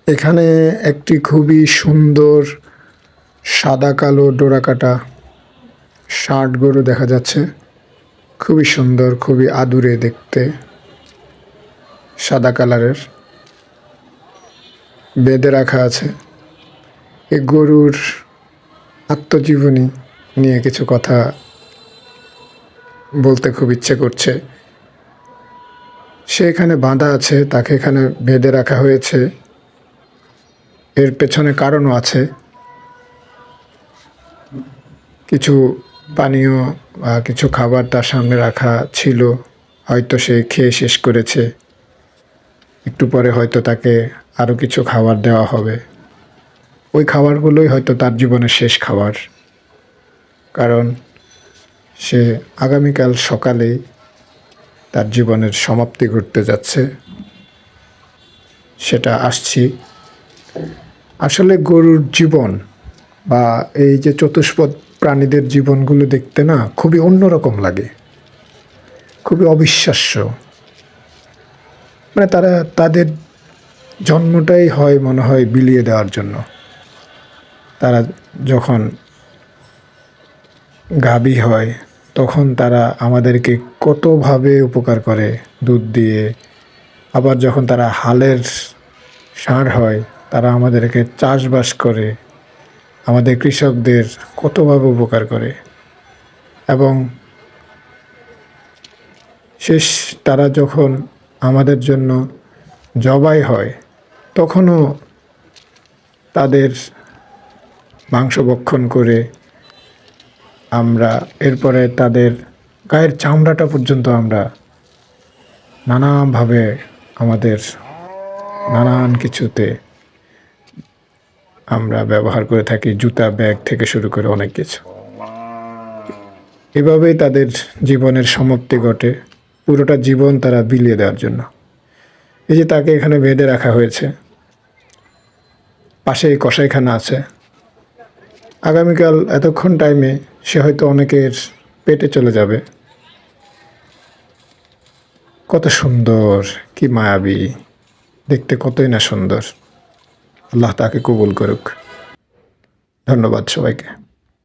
এখানে একটি খুবই সুন্দর সাদা কালো ডোরাকাটা ষাঁড় গরু দেখা যাচ্ছে। খুবই সুন্দর, খুবই আদুরে দেখতে, সাদা কালারের, বেঁধে রাখা আছে। এই গরুর আত্মজীবনী নিয়ে কিছু কথা বলতে খুব ইচ্ছে করছে। সে এখানে বাঁধা আছে, তাকে এখানে বেঁধে রাখা হয়েছে। এর পেছনে কারণও আছে। কিছু পানীয় বা কিছু খাবার তার সামনে রাখা ছিল, হয়তো সে খেয়ে শেষ করেছে। একটু পরে হয়তো তাকে আরও কিছু খাবার দেওয়া হবে। ওই খাবারগুলোই হয়তো তার জীবনের শেষ খাবার, কারণ সে আগামীকাল সকালেই তার জীবনের সমাপ্তি ঘটতে যাচ্ছে। সেটা আসছি। আসলে গরুর জীবন বা এই যে চতুষ্পদ প্রাণীদের জীবনগুলো দেখতে না খুবই অন্যরকম লাগে, খুবই অবিশ্বাস্য। মানে তাদের জন্মটাই হয় মনে হয় বিলিয়ে দেওয়ার জন্য। তারা যখন গাভী হয় তখন তারা আমাদেরকে কতভাবে উপকার করে দুধ দিয়ে। আবার যখন তারা হালের ষাঁড় হয় তারা আমাদেরকে চাষবাস করে, আমাদের কৃষকদের কতভাবে উপকার করে। এবং শেষ তারা যখন আমাদের জন্য জবাই হয় তখনও তাদের মাংস ভক্ষণ করে আমরা এরপরে তাদের গায়ের চামড়াটা পর্যন্ত আমরা নানানভাবে আমাদের নানান কিছুতে আমরা ব্যবহার করে থাকি, জুতা, ব্যাগ থেকে শুরু করে অনেক কিছু। এভাবেই তাদের জীবনের সমাপ্তি ঘটে, পুরোটা জীবন তারা বিলিয়ে দেওয়ার জন্য। এই যে তাকে এখানে বেঁধে রাখা হয়েছে, পাশেই কসাইখানা আছে। আগামীকাল এতক্ষণ টাইমে সে হয়তো অনেকের পেটে চলে যাবে। কত সুন্দর, কি মায়াবী, দেখতে কতই না সুন্দর। আল্লাহ তাকে কবুল করুক। ধন্যবাদ সবাইকে।